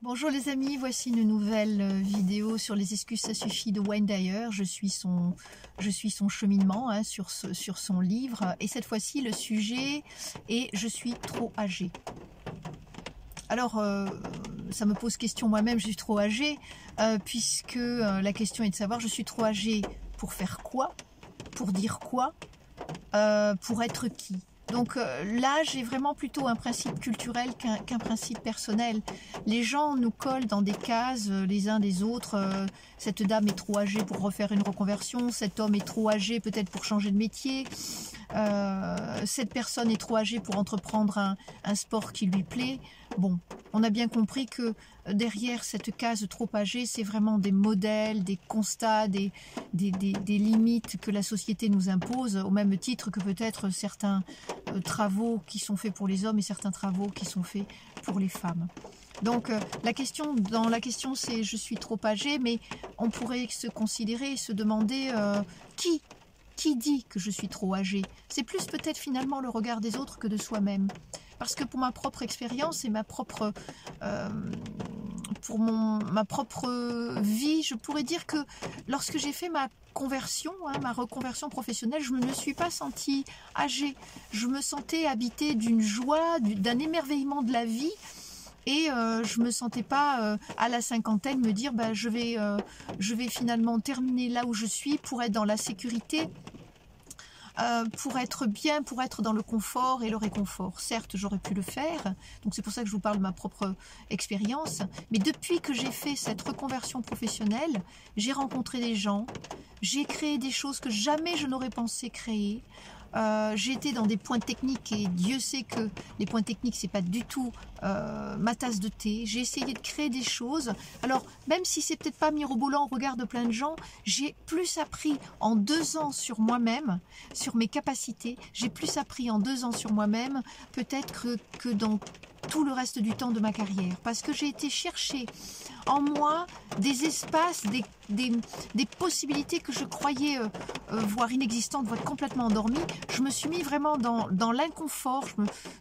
Bonjour les amis, voici une nouvelle vidéo sur les excuses ça suffit de Wayne Dyer. Je suis son cheminement sur son livre et cette fois-ci le sujet est « Je suis trop âgé ». Alors ça me pose question moi-même, je suis trop âgée puisque la question est de savoir je suis trop âgée pour faire quoi, pour dire quoi, pour être qui. Donc l'âge est vraiment plutôt un principe culturel qu'un principe personnel. Les gens nous collent dans des cases les uns des autres. Cette dame est trop âgée pour refaire une reconversion, cet homme est trop âgé peut-être pour changer de métier, cette personne est trop âgée pour entreprendre un sport qui lui plaît. Bon, on a bien compris que derrière cette case trop âgée, c'est vraiment des modèles, des constats, des limites que la société nous impose, au même titre que peut-être certains travaux qui sont faits pour les hommes et certains travaux qui sont faits pour les femmes. Donc dans la question c'est je suis trop âgée, mais on pourrait se considérer et se demander qui dit que je suis trop âgée? C'est plus peut-être finalement le regard des autres que de soi-même. Parce que pour ma propre expérience et ma propre vie, je pourrais dire que lorsque j'ai fait ma conversion, ma reconversion professionnelle, je ne me suis pas sentie âgée. Je me sentais habitée d'une joie, d'un émerveillement de la vie. Et je me sentais pas à la cinquantaine me dire je vais finalement terminer là où je suis pour être dans la sécurité, pour être bien, pour être dans le confort et le réconfort. Certes, j'aurais pu le faire, donc c'est pour ça que je vous parle de ma propre expérience, mais depuis que j'ai fait cette reconversion professionnelle, j'ai rencontré des gens, j'ai créé des choses que jamais je n'aurais pensé créer. J'ai été dans des points techniques et Dieu sait que les points techniques c'est pas du tout ma tasse de thé. J'ai essayé de créer des choses. Alors même si c'est peut-être pas mirobolant au regard de plein de gens, j'ai plus appris en 2 ans sur moi-même, sur mes capacités. J'ai plus appris en 2 ans sur moi-même peut-être que dans tout le reste du temps de ma carrière, parce que j'ai été chercher en moi des espaces, des possibilités que je croyais voire inexistantes, voire complètement endormies. Je me suis mis vraiment dans l'inconfort.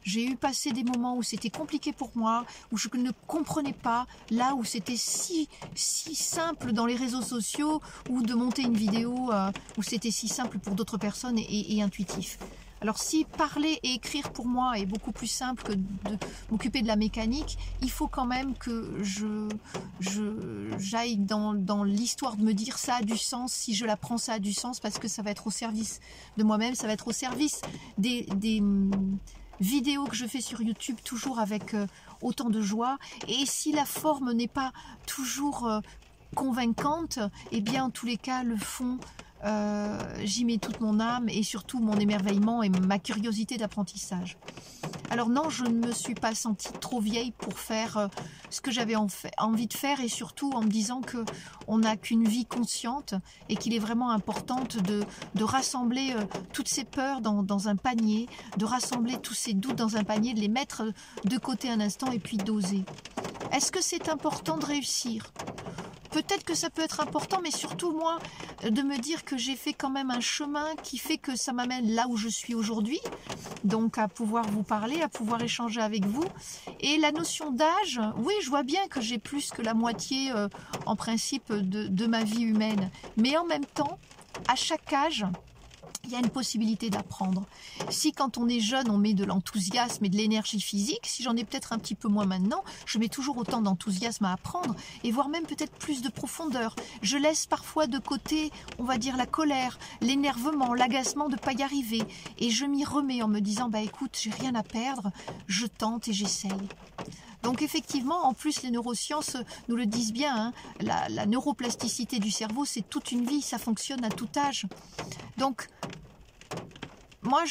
J'ai eu passé des moments où c'était compliqué pour moi, où je ne comprenais pas, là où c'était si simple dans les réseaux sociaux, ou de monter une vidéo où c'était si simple pour d'autres personnes et intuitif. Alors si parler et écrire pour moi est beaucoup plus simple que de m'occuper de la mécanique, il faut quand même que j'aille dans l'histoire de me dire ça a du sens, si je l'apprends ça a du sens, parce que ça va être au service de moi-même, ça va être au service des vidéos que je fais sur YouTube, toujours avec autant de joie. Et si la forme n'est pas toujours convaincante, eh bien en tous les cas le fond, j'y mets toute mon âme et surtout mon émerveillement et ma curiosité d'apprentissage. Alors non, je ne me suis pas sentie trop vieille pour faire ce que j'avais envie de faire, et surtout en me disant que on n'a qu'une vie consciente et qu'il est vraiment important de rassembler toutes ces peurs dans un panier, de rassembler tous ces doutes dans un panier, de les mettre de côté un instant et puis d'oser. Est-ce que c'est important de réussir ? Peut-être que ça peut être important, mais surtout moi, de me dire que j'ai fait quand même un chemin qui fait que ça m'amène là où je suis aujourd'hui, donc à pouvoir vous parler, à pouvoir échanger avec vous. Et la notion d'âge, oui, je vois bien que j'ai plus que la moitié en principe de ma vie humaine, mais en même temps, à chaque âge, il y a une possibilité d'apprendre. Si quand on est jeune, on met de l'enthousiasme et de l'énergie physique, si j'en ai peut-être un petit peu moins maintenant, je mets toujours autant d'enthousiasme à apprendre, et voire même peut-être plus de profondeur. Je laisse parfois de côté, on va dire, la colère, l'énervement, l'agacement de ne pas y arriver, et je m'y remets en me disant, écoute, j'ai rien à perdre, je tente et j'essaye. Donc effectivement, en plus les neurosciences nous le disent bien, la neuroplasticité du cerveau, c'est toute une vie, ça fonctionne à tout âge. Donc moi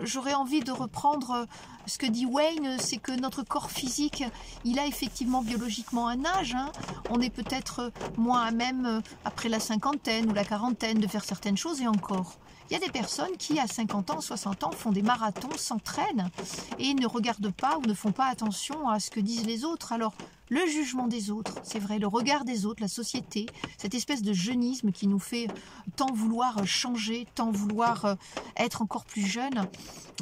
j'aurais envie de reprendre ce que dit Wayne, c'est que notre corps physique, il a effectivement biologiquement un âge. On est peut-être moins à même après la cinquantaine ou la quarantaine de faire certaines choses, et encore. Il y a des personnes qui, à 50 ans, 60 ans, font des marathons, s'entraînent et ne regardent pas ou ne font pas attention à ce que disent les autres. Alors, le jugement des autres, c'est vrai, le regard des autres, la société, cette espèce de jeunisme qui nous fait tant vouloir changer, tant vouloir être encore plus jeune,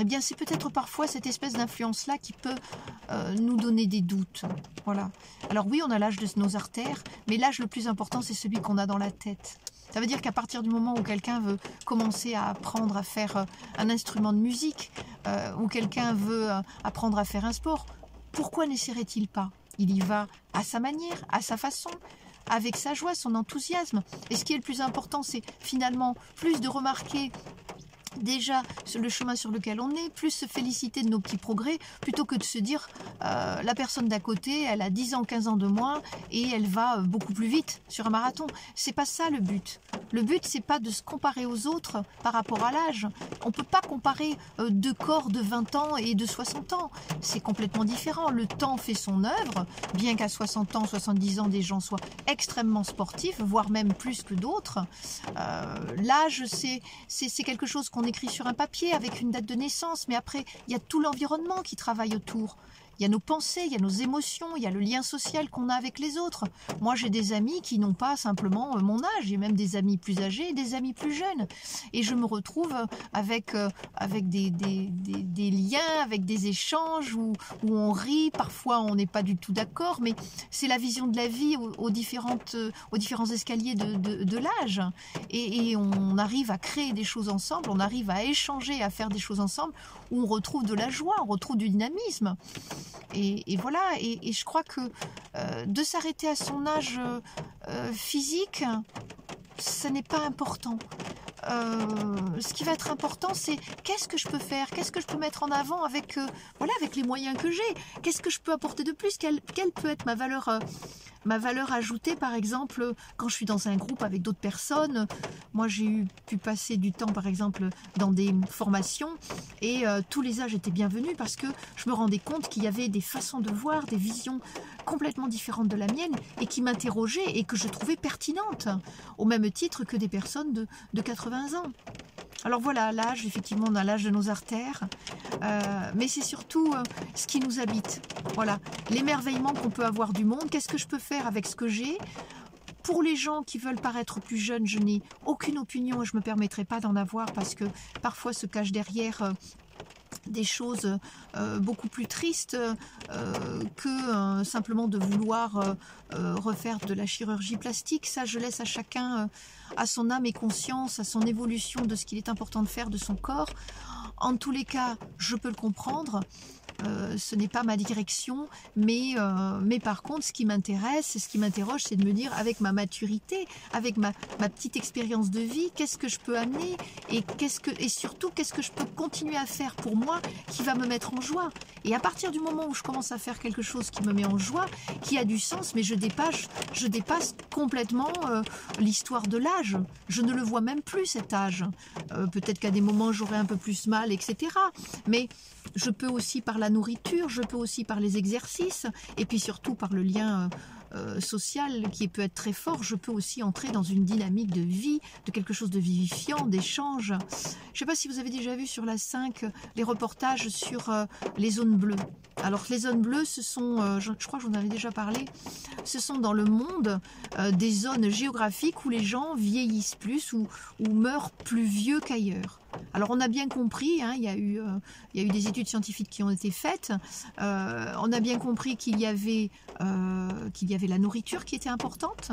eh bien, c'est peut-être parfois cette espèce d'influence-là qui peut nous donner des doutes. Voilà. Alors oui, on a l'âge de nos artères, mais l'âge le plus important, c'est celui qu'on a dans la tête. Ça veut dire qu'à partir du moment où quelqu'un veut commencer à apprendre à faire un instrument de musique, ou quelqu'un veut apprendre à faire un sport, pourquoi n'essaierait-il pas? Il y va à sa manière, à sa façon, avec sa joie, son enthousiasme. Et ce qui est le plus important, c'est finalement plus de remarquer déjà le chemin sur lequel on est, plus se féliciter de nos petits progrès, plutôt que de se dire la personne d'à côté, elle a 10 ans, 15 ans de moins et elle va beaucoup plus vite sur un marathon. C'est pas ça le but. Le but, c'est pas de se comparer aux autres par rapport à l'âge. On peut pas comparer deux corps de 20 ans et de 60 ans. C'est complètement différent. Le temps fait son œuvre, bien qu'à 60 ans, 70 ans, des gens soient extrêmement sportifs, voire même plus que d'autres. L'âge, c'est quelque chose qu'on écrit sur un papier avec une date de naissance, mais après, il y a tout l'environnement qui travaille autour. Il y a nos pensées, il y a nos émotions, il y a le lien social qu'on a avec les autres. Moi, j'ai des amis qui n'ont pas simplement mon âge, j'ai même des amis plus âgés et des amis plus jeunes. Et je me retrouve avec des liens, avec des échanges où on rit, parfois on n'est pas du tout d'accord, mais c'est la vision de la vie aux différents escaliers de l'âge. Et on arrive à créer des choses ensemble, on arrive à échanger, à faire des choses ensemble, où on retrouve de la joie, on retrouve du dynamisme. Et voilà, et je crois que de s'arrêter à son âge physique, ce n'est pas important. Ce qui va être important, c'est qu'est-ce que je peux faire, qu'est-ce que je peux mettre en avant avec les moyens que j'ai, qu'est-ce que je peux apporter de plus, quelle peut être ma valeur ajoutée, par exemple, quand je suis dans un groupe avec d'autres personnes. Moi, j'ai pu passer du temps, par exemple, dans des formations et tous les âges étaient bienvenus parce que je me rendais compte qu'il y avait des façons de voir, des visions complètement différentes de la mienne et qui m'interrogeaient et que je trouvais pertinentes, au même titre que des personnes de 80 ans. Alors voilà, l'âge, effectivement, on a l'âge de nos artères, mais c'est surtout ce qui nous habite. Voilà, l'émerveillement qu'on peut avoir du monde, qu'est-ce que je peux faire avec ce que j'ai? Pour les gens qui veulent paraître plus jeunes, je n'ai aucune opinion et je ne me permettrai pas d'en avoir parce que parfois se cache derrière des choses beaucoup plus tristes que simplement de vouloir refaire de la chirurgie plastique. Ça, je laisse à chacun, à son âme et conscience, à son évolution de ce qu'il est important de faire de son corps. En tous les cas, je peux le comprendre. Ce n'est pas ma direction, mais par contre, ce qui m'intéresse, ce qui m'interroge, c'est de me dire, avec ma maturité, avec ma petite expérience de vie, qu'est-ce que je peux amener et surtout, qu'est-ce que je peux continuer à faire pour moi qui va me mettre en joie. Et à partir du moment où je commence à faire quelque chose qui me met en joie, qui a du sens, mais je dépasse complètement l'histoire de l'âge. Je ne le vois même plus, cet âge. Peut-être qu'à des moments, j'aurai un peu plus mal, etc. Mais je peux aussi par la nourriture, je peux aussi par les exercices, et puis surtout par le lien social qui peut être très fort, je peux aussi entrer dans une dynamique de vie, de quelque chose de vivifiant, d'échange. Je ne sais pas si vous avez déjà vu sur la 5 les reportages sur les zones bleues. Alors les zones bleues, ce sont, je crois que j'en avais déjà parlé, ce sont dans le monde des zones géographiques où les gens vieillissent plus ou meurent plus vieux qu'ailleurs. Alors on a bien compris, hein, il y a eu des études scientifiques qui ont été faites, on a bien compris qu'il y avait la nourriture qui était importante.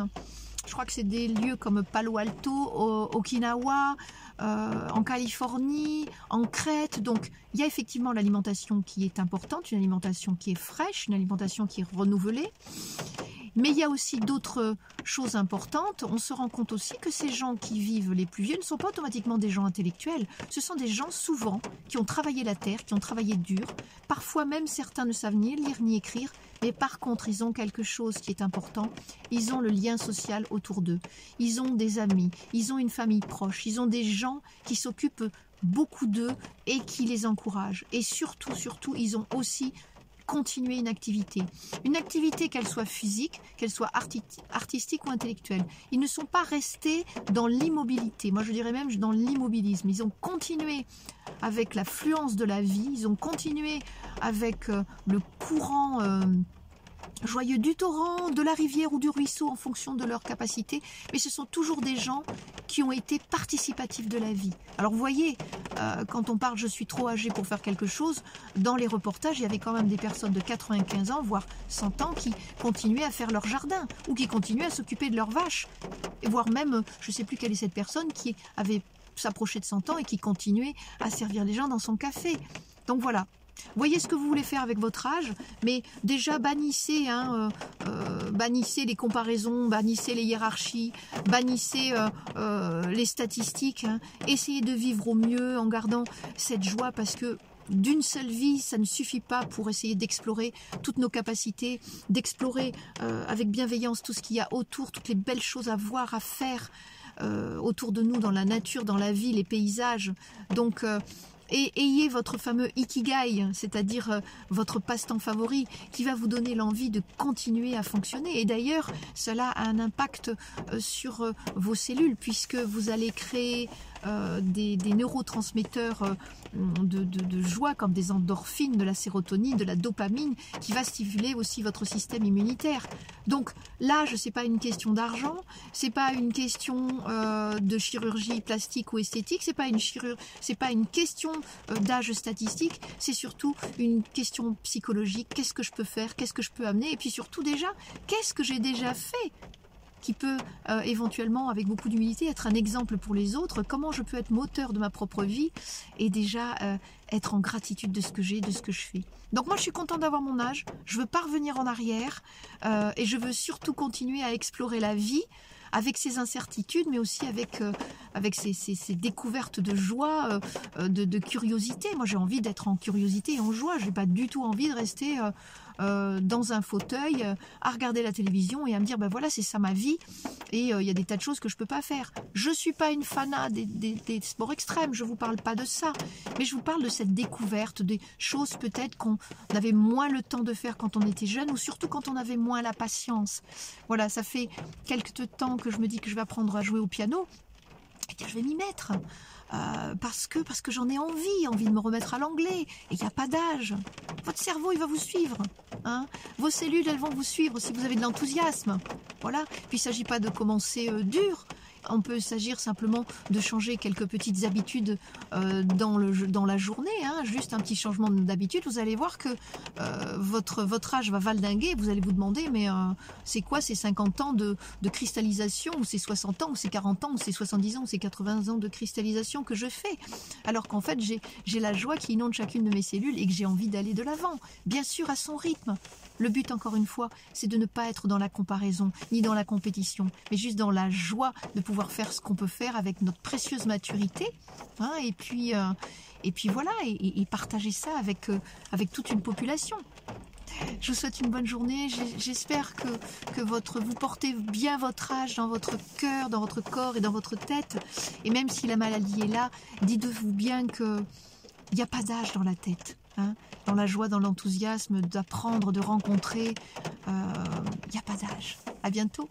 Je crois que c'est des lieux comme Palo Alto, Okinawa, en Californie, en Crète. Donc il y a effectivement l'alimentation qui est importante, une alimentation qui est fraîche, une alimentation qui est renouvelée. Mais il y a aussi d'autres choses importantes. On se rend compte aussi que ces gens qui vivent les plus vieux ne sont pas automatiquement des gens intellectuels. Ce sont des gens souvent qui ont travaillé la terre, qui ont travaillé dur. Parfois même certains ne savent ni lire ni écrire. Mais par contre, ils ont quelque chose qui est important. Ils ont le lien social autour d'eux. Ils ont des amis. Ils ont une famille proche. Ils ont des gens qui s'occupent beaucoup d'eux et qui les encouragent. Et surtout, ils ont aussi continuer une activité qu'elle soit physique, qu'elle soit artistique ou intellectuelle. Ils ne sont pas restés dans l'immobilité, moi je dirais même dans l'immobilisme. Ils ont continué avec la fluence de la vie, ils ont continué avec le courant joyeux du torrent, de la rivière ou du ruisseau en fonction de leur capacité, mais ce sont toujours des gens qui ont été participatifs de la vie. Alors vous voyez, quand on parle « je suis trop âgé pour faire quelque chose », dans les reportages, il y avait quand même des personnes de 95 ans, voire 100 ans, qui continuaient à faire leur jardin, ou qui continuaient à s'occuper de leurs vaches, et voire même, je ne sais plus quelle est cette personne, qui avait s'approché de 100 ans et qui continuait à servir les gens dans son café. Donc voilà. Voyez ce que vous voulez faire avec votre âge, mais déjà bannissez, bannissez les comparaisons, bannissez les hiérarchies, bannissez les statistiques, essayez de vivre au mieux en gardant cette joie, parce que d'une seule vie, ça ne suffit pas pour essayer d'explorer toutes nos capacités, d'explorer avec bienveillance tout ce qu'il y a autour, toutes les belles choses à voir, à faire autour de nous, dans la nature, dans la vie, les paysages. Donc et ayez votre fameux ikigai, c'est-à-dire votre passe-temps favori, qui va vous donner l'envie de continuer à fonctionner. Et d'ailleurs, cela a un impact sur vos cellules, puisque vous allez créer des neurotransmetteurs de joie, comme des endorphines, de la sérotonine, de la dopamine, qui va stimuler aussi votre système immunitaire. Donc l'âge, c'est pas une question d'argent, c'est pas une question de chirurgie plastique ou esthétique, c'est pas une question d'âge statistique, c'est surtout une question psychologique. Qu'est-ce que je peux faire, qu'est-ce que je peux amener, et puis surtout déjà, qu'est-ce que j'ai déjà fait qui peut éventuellement, avec beaucoup d'humilité, être un exemple pour les autres, comment je peux être moteur de ma propre vie et déjà être en gratitude de ce que j'ai, de ce que je fais. Donc moi je suis contente d'avoir mon âge, je veux pas revenir en arrière et je veux surtout continuer à explorer la vie avec ses incertitudes, mais aussi avec ces découvertes de joie, de curiosité. Moi j'ai envie d'être en curiosité et en joie, je n'ai pas du tout envie de rester dans un fauteuil à regarder la télévision et à me dire ben voilà, c'est ça ma vie et il y a des tas de choses que je peux pas faire. Je suis pas une fanat des sports extrêmes, je vous parle pas de ça, mais je vous parle de cette découverte, des choses peut-être qu'on avait moins le temps de faire quand on était jeune, ou surtout quand on avait moins la patience. Voilà, ça fait quelques temps que je me dis que je vais apprendre à jouer au piano et que je vais m'y mettre. Parce que j'en ai envie de me remettre à l'anglais, et il n'y a pas d'âge. Votre cerveau, il va vous suivre. Vos cellules, elles vont vous suivre si vous avez de l'enthousiasme. Voilà. Puis il ne s'agit pas de commencer dur. On peut s'agir simplement de changer quelques petites habitudes dans la journée, juste un petit changement d'habitude. Vous allez voir que votre âge va valdinguer. Vous allez vous demander, mais c'est quoi ces 50 ans de cristallisation, ou ces 60 ans, ou ces 40 ans, ou ces 70 ans, ou ces 80 ans de cristallisation que je fais, alors qu'en fait j'ai la joie qui inonde chacune de mes cellules et que j'ai envie d'aller de l'avant, bien sûr à son rythme. Le but, encore une fois, c'est de ne pas être dans la comparaison, ni dans la compétition, mais juste dans la joie de pouvoir faire ce qu'on peut faire avec notre précieuse maturité, et puis voilà, et partager ça avec toute une population. Je vous souhaite une bonne journée, j'espère que vous portez bien votre âge dans votre cœur, dans votre corps et dans votre tête, et même si la maladie est là, dites-vous bien qu'il n'y a pas d'âge dans la tête. Dans la joie, dans l'enthousiasme d'apprendre, de rencontrer, il n'y a pas d'âge. À bientôt.